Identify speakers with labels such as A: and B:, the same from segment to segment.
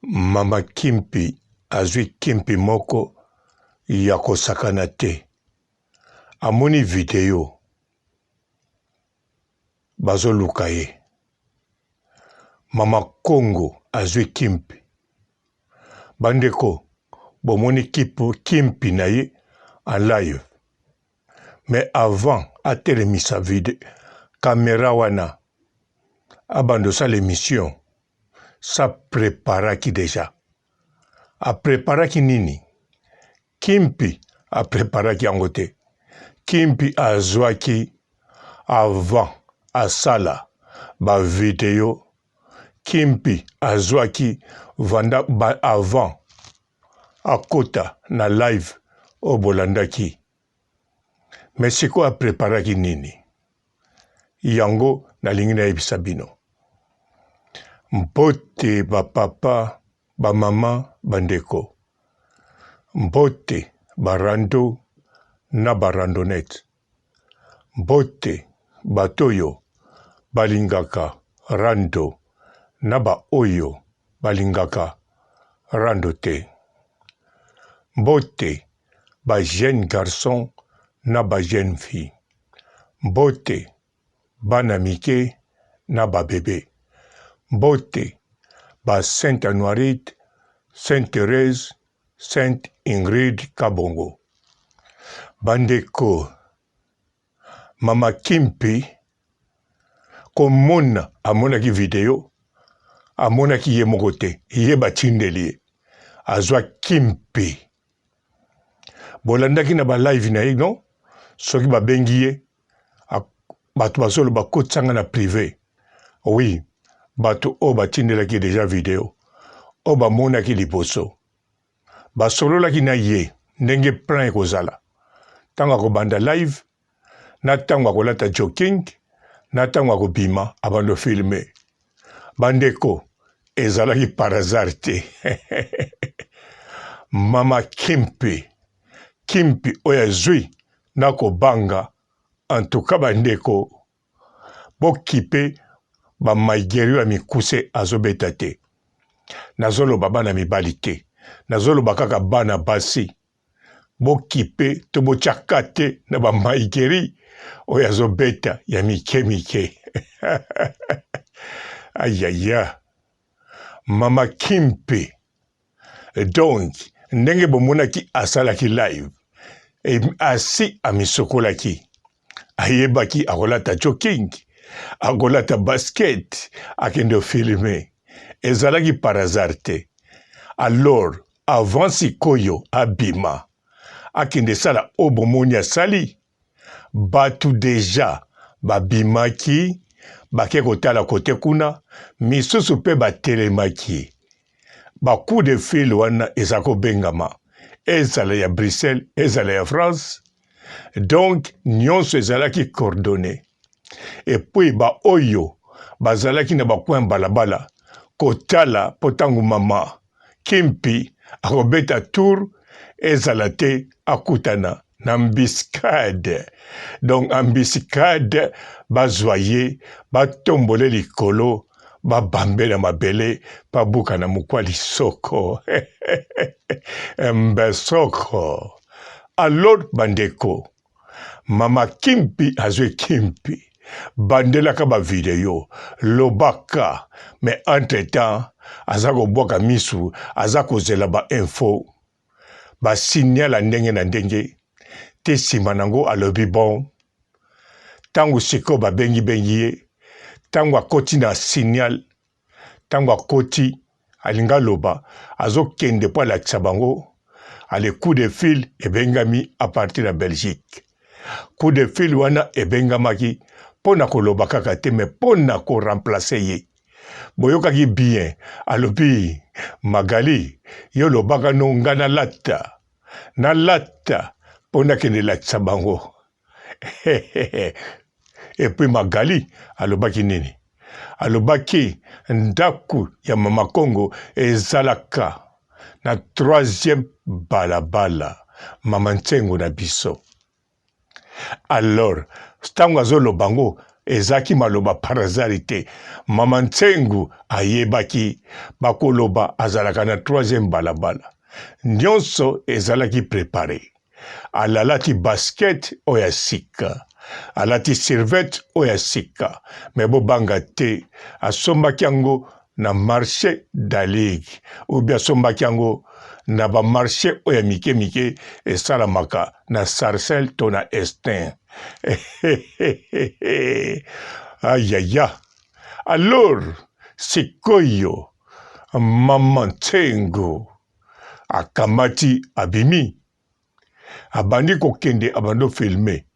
A: Mama Kimpi azwi Kimpi moko ya kosakana te. Amoni video bazoluka ye. Mama Congo azwi Kimpi. Bandeko bomoni Kimpi na ye en live. Mais avant atelemisa vide caméra wana abando sa l'émission ça préparaki déjà. A préparaki nini? Kimpi a préparaki yango te. Kimpi azwaki avant asala ba video. Kimpi azwaki vanda avant akota na live obolandaki. Mais siko a préparaki nini? Yango nalingi nayebisa bino. Mbote ba papa, ba mama, bandeko. Mbote barando na barandonete. Mbote batoyo balingaka rando na ba oyo balingaka rando te. Mbote ba jeune garçon na ba jeune fille. Mbote bana mike na ba bébé. Mbote ba Sainte Anuarite, Sainte Thérèse, Sainte Ingrid Kabongo. Bandeko, Mama Kimpi, komona amonaki video, amonaki ye moko te, ye batindeli, azwa Kimpi. Bolandaki na ba live na ye, non? Soki ba bengi ye, bato basolo bakotsanga na privé. Oui, bato o batindelaki déjà video, o bamonaki liboso. Basololaki na ye, ndenge plan ekozala. Tango akobanda live, na tango akolata joking, na tango akobima abando filme. Bandeko, ezalaki par hasard te. Mama Kimpi, Kimpi oya zui na kobanga, en tout cas bandeko, bokipe ba maigeri wa mikuse azobeta te. Nazolo bana mibali te. Nazolo bakaka bana basi. Bokipe to bochakate na ba maigeri oya azobeta ya mike. Ayaya. Mama Kimpi. Donc, ndenge bomonaki asalaki live. E asi amisokolaki. Ayebaki akolata joking. Akolata basket. Akende filme. Ezalaki par hasard te. Alors, avant sikoyo abima. Akende sala obomoni asali. Batu deja babimaki. Bake kotala kote kuna. Misusu pe batelemaki. Ba coup de fil wana ezako bengama. Ezala ya Bruxelles, ezala ya France. Donc, nyonso ezalaki coordonné. Et puis, ba oyo, bazalaki na ba coin balabala. Kotala potangu mama. Kimpi, akobeta tour, ezala te akutana. N'ambiscade. Donc, ambiscade, bazwaye, batombole likolo, babambe na mabele, babuka na mukwali soko. Mbesoko. Alors, bandeko, Mama Kimpi azwe Kimpi. Bandelaka ba video, lobaka, mais entre-temps, azako boka misu, azako zela ba info, ba signal ndenge na ndenge, te simanango alobi bon, tango siko ba bengi ye, tango akoti na signal, tango akoti, alinga loba, azo kende po la tsabango, ale coup de fil e bengami à partir de Belgique. Coup de fil wana e bengamaki, pona koloba kaka te, mais pona ko remplacer ye. Boyokaki bien, alobi, Magali, yo lobaka nonga na lata, pona kende la tsabango. Et puis Magali, alobaki nini? Alobaki, ndaku ya Mama Congo ezalaka na troisième balabala, Mama Ntengo na biso. Alors, stango azolo bango, ezaki maloba parazarité. Mama Ntsengu ayebaki bakoloba azalaka na 3e balabala. Nyonso ezalaki préparé. Alalati basket oya sika. Alati servette oya sika. Mais bobanga te asombaki yango na marché d'Alig. Ou bien asombaki yango na ba marché oya mike mike esalamaka na Sarcelles to na Estin. Aïe aïe aïe. Alors, sikoyo Mama Ntsengu akamati abimi. Abandi kokende abando filme.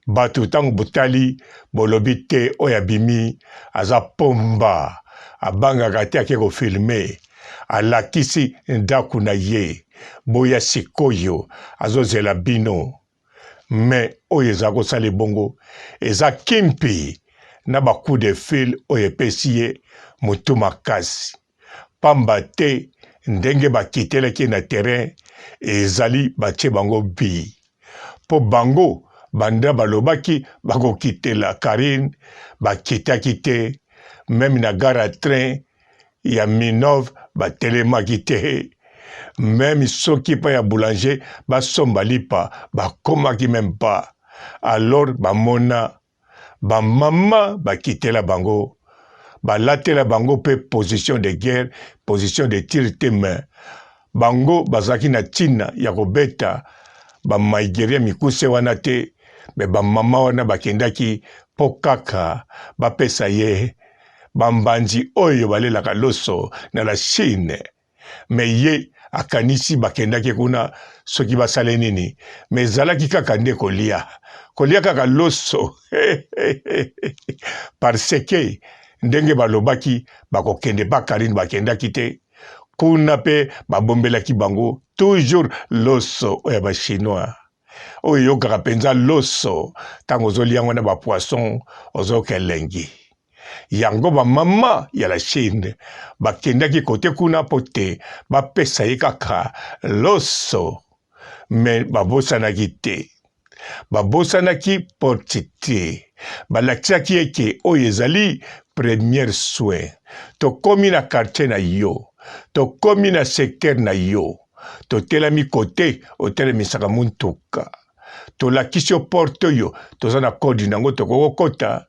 A: Bato tango botali bolobi te oya bimi aza pomba. Abanga te ake ko filme. Alakisi ndaku na ye. Boya sikoyo azozela bino. Mais oyo eza kosala bongo eza kimpi na ba coup de fil oyo epesi ye motu makasi. Pamba te ndenge bakitelaki na terrain ezali batie bango bi. Po bango banda balobaki bakokitela Karine bakitaki te. Même na gare à train ya Minov batelemaki te. Même soki pa ya boulanger basomba lipa bakomaki même pas. Alors bamona bamama bakitela bango balatela bango pe position de guerre, position de tir te main. Bango bazaki na tina ya kobeta bamaigeria mikuse wana te. Me bamama wana bakendaki po kaka bapesa ye bambanzi oyo balelaka loso na la Chine. Me ye akanisi bakendaki kuna soki basale nini. Me zalaki kaka nde kolia. Kolia kaka loso. Parce que ndenge balobaki bakokende ba Karine bakendaki te. Kuna pe babombelaki bango toujours loso oya ba chinois. Oyo yokaka penza loso tango ozoliango na ba poisson ozokelengi. Yango ba mama ya la Chine bakendaki kote kuna pote bapesa ye kaka loso. Mais babosanaki te. Babosanaki porti te. Balakisaki eke oyo ezali première soin. Tokomi na quartier na yo. Tokomi na secteur na yo. Totelami kote otelemisaka muntuka. Tolakisi yo porte yo. Toza na kodi nango tokokota.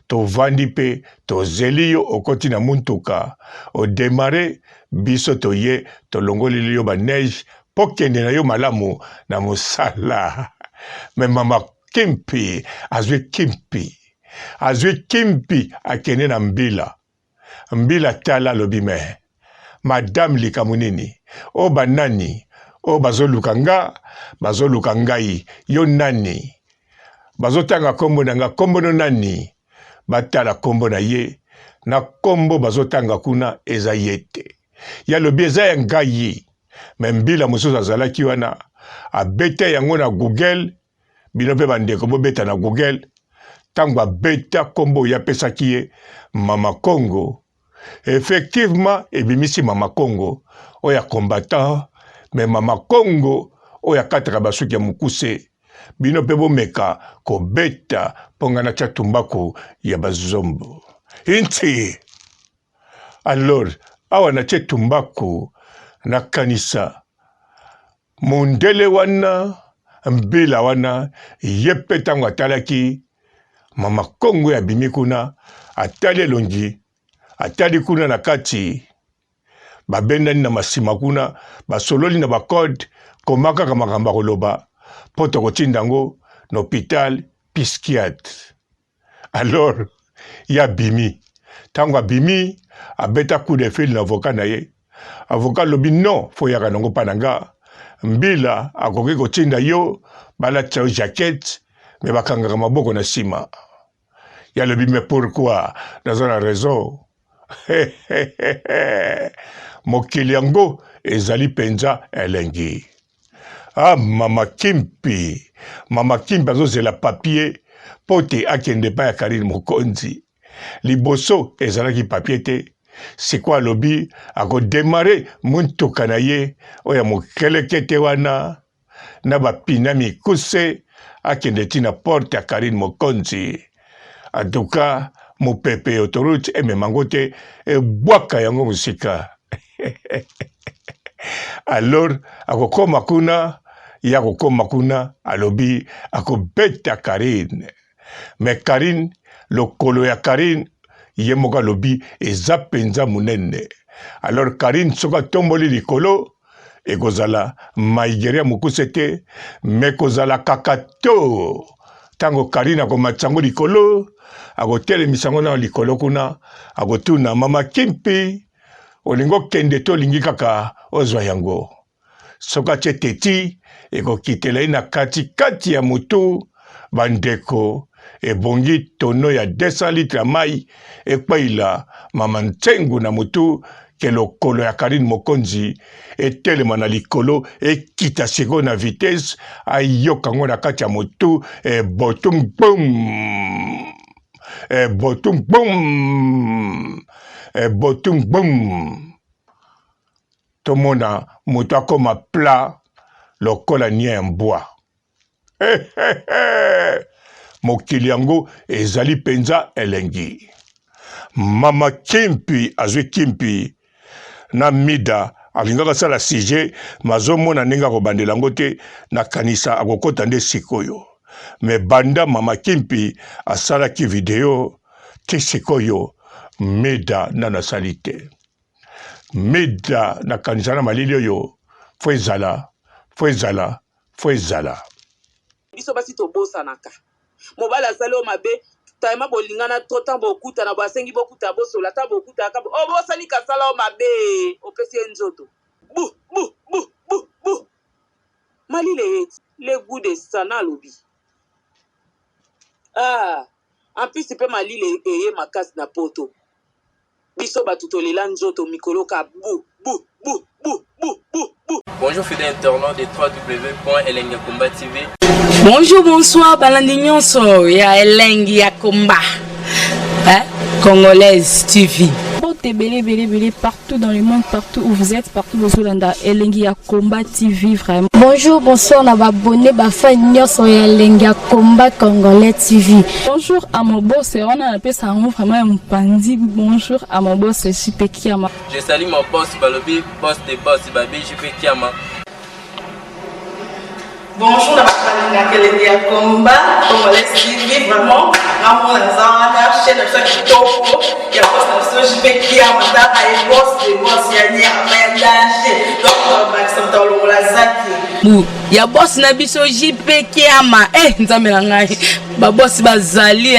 A: Tovandi pe tozeli yo okoti na muntuka. Odemare biso toye tolongoli yo ba neige pokende na yo malamu na mosala. Mais mama Kimpi azwi kimpi. Azwi kimpi akende na mbila. Mbila tala lobi me. Madame likamunini. O banani. O bazoluka nga. Bazoluka ngai. Yo nani. Bazotanga kombo na nga. Kombo no nani. Batala kombo na ye. Na kombo bazotanga kuna eza yete. Ya lobi eza ya ngai. Mbila mosusu azalaki wana. Abeta yango na Google. Bino pe bandeko bobeta na Google. Tango abeta kombo ya pesaki ye Mama Congo. Effectivement, ebimisi Mama Congo. Oya combattant. Mais Mama Congo. Oya kataka basuki ya mukuse. Bino pe bomeka kobeta pongana cha tumbako ya bazombo. Inti. Alors, awa na che tumbako na kanisa. Mundele wana. Mbila wana. Yepe tango atalaki. Mama Congo ya bimi kuna. Atali elongi. Atali kuna na kati. Babendani na masima kuna. Basololi na bakode. Komaka kamakamba koloba. Poto kochindango. N'hôpital psychiatre. Alors. Ya bimi. Tango bimi. Abeta coup de fil na avocat na ye. Avocat lobi non. Foyaka nango pananga. Mbila akoki kochinda yo. Balati yo jaquette. Me bakangaka maboko na sima. Ya lobi mais pourquoi? Dans la raison. Mokili yango ezali penza elengi. Ah, Mama Kimpi. Mama Kimpi azozela papier. Pote akende pa ya Karine Mokonzi. Liboso ezalaki papier te. C'est quoi lobby? Ako démarrer muntuka na ye. Oya mokelekete wana. Na bapina mikuse. Akende tina porte ya Karine Mokonzi. En tout cas, mon pépé autoroute et mes mangote et boaka yango musika. Alors, akoko makuna, yakoko makuna, alobi, akobeta Karine. Mais Karine, le kolo ya Karine, yemoka lobi, eza penza munene. Alors Karine, soka tomboli likolo, et kozala maigeria mukusete, mais kozala kakato. Tango Karine akomatsango likolo, agotele misango na likolo kuna, agotuna mama Kimpi, olingo kende to lingi kaka ozwa yango. Soka che teti, ekokitela ina kati ya mutu, bandeko, ebongi tono ya 200 litres ya mai, ekpaila mama Ntsengu na mutu, ke lokolo ya Karine Mokonzi, etelema na likolo, ekita sego na vitesse, ayokango na kati ya mutu, botum boum, botum boum, botum boum. Tomona mutu akoma plat, lokola nia mboa. Mokili yango ezali penza elengi. Mama Kimpi azwe Kimpi na mida alingaka sala sujet mazomona ndenge akobandela yango te na kanisa akokota nde sikoyo. Me banda mama Kimpi asalaki video te sikoyo mida nana sali te. Mida na kanisa na malili oyo fo ezala.
B: Biso basi tobosanaka. Mobala sali o mabe taima bolingana totan bokuta na basengi bokuta bosola ta bokuta ka o bosali kasala o mabe opesi nzoto. Bu. Malile le goût de sana lobi. En plus tu peux malile eye makasi na poto. Biso batutolela nzoto mikolo ka bu.
C: Bonjour fidèles internautes de www.elengiakomba TV.
D: Bonjour, bonsoir, balandi nyonso ya Elengi ya Komba, Congolaise TV.
E: Belé partout dans le monde, partout où vous êtes, partout où vous êtes, Elengi ya Komba TV vraiment.
F: Bonjour, bonsoir, na abonné bafa nyonso ya Elengi ya Komba Congolais TV.
E: Bonjour à mon boss, on a appelé ça vraiment un pandi. Bonjour à mon boss, JP Kiama.
C: Je salue mon boss Balobi, boss de boss Babi, JP Kiama.
B: Bonjour na Elengi ya Komba Congolais TV vraiment. Namo na zana chaîne de chaque topo ya boss na JP Kiama ta ay boss de boss ya ni amandaje. Donc Maxime Tolo la zaki.
D: Ya boss na biso JP Kiama, nzambe na ngai. Ba boss bazali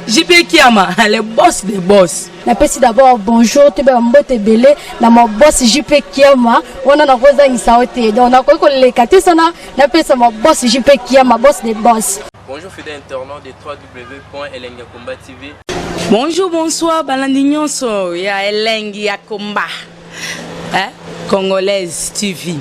D: JP Kiama, le boss des boss.
F: Napesi d'abord bonjour, te mbote belé na mon boss JP Kiama, on a rosa ngisaote. Donc na ko lekate sana, napesa mon boss JP Kiama, boss des boss.
C: Bonjour fidèles internautes de www.elengiakomba TV.
D: Bonjour, bonsoir, balandi nyonso ya Elengi ya Komba, Congolaise TV.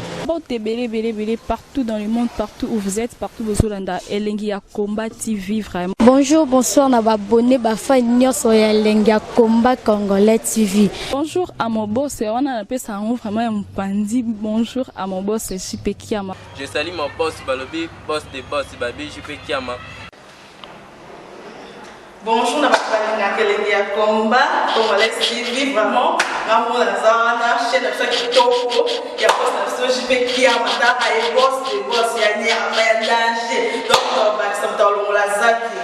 E: Belé partout dans le monde, partout où vous êtes, partout où vous êtes, Elengi ya Komba TV vraiment.
F: Bonjour, bonsoir, na abonné bafa nyonso ya Elengi ya Komba Congolais TV.
E: Bonjour à mon boss, on a appelé ça vraiment un pandi. Bonjour à mon boss, JP Kiama.
C: Je salue mon boss Balobi, boss de boss Babi, JP Kiama.
B: Bonjour na Elengi ya Komba Congolais TV vraiment. Namo na zana chaîne de chaque topo ya boss na JP Kiama ta ay boss de boss ya ni amandaje. Donc Maxime Tolo la zaki.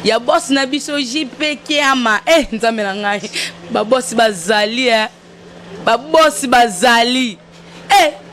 D: Ya boss na biso JP Kiama, nzambe na ngai. Ba boss bazali.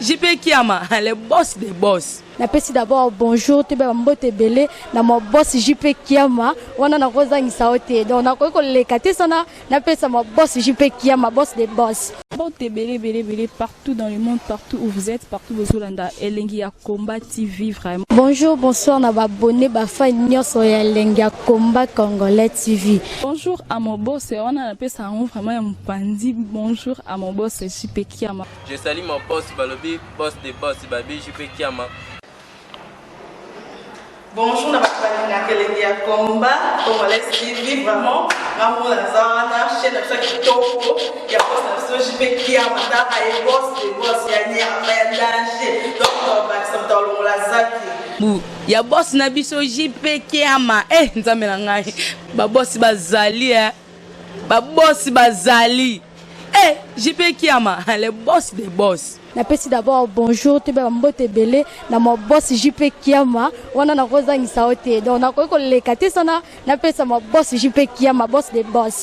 D: JP Kiama, le boss des boss.
F: Napesi d'abord bonjour, te mbote belé na mon boss JP Kiama, on a rosa ngisaote. Donc na ko lekate sana, napesa mon boss JP Kiama, boss des boss.
E: Belé partout dans le monde, partout où vous êtes, partout où vous êtes, Elengi ya Komba TV vraiment.
F: Bonjour, bonsoir, na abonné bafa nyonso ya Elengi ya Komba Congolais TV.
E: Bonjour à mon boss, on a appelé ça vraiment un pandi. Bonjour à mon boss, JP Kiama.
C: Je salue mon boss Balobi, boss de boss Babi, JP Kiama.
B: Bonjour na Elengi ya Komba Congolais TV vraiment. Namo na zana chaîne de chaque topo ya boss na JP Kiama ta ay boss de boss ya ni amandaje. Donc Maxime Tolo la zaki.
D: bu ya boss na biso JP Kiama nzambe na ngai ba boss bazali ba boss bazali JP Kiama le boss des boss.
F: Napesi d'abord bonjour te ba mbote belé na mo boss JP Kiama wana na kozangisa ote donc na ko lekate sana napesa mo boss JP Kiama boss des boss.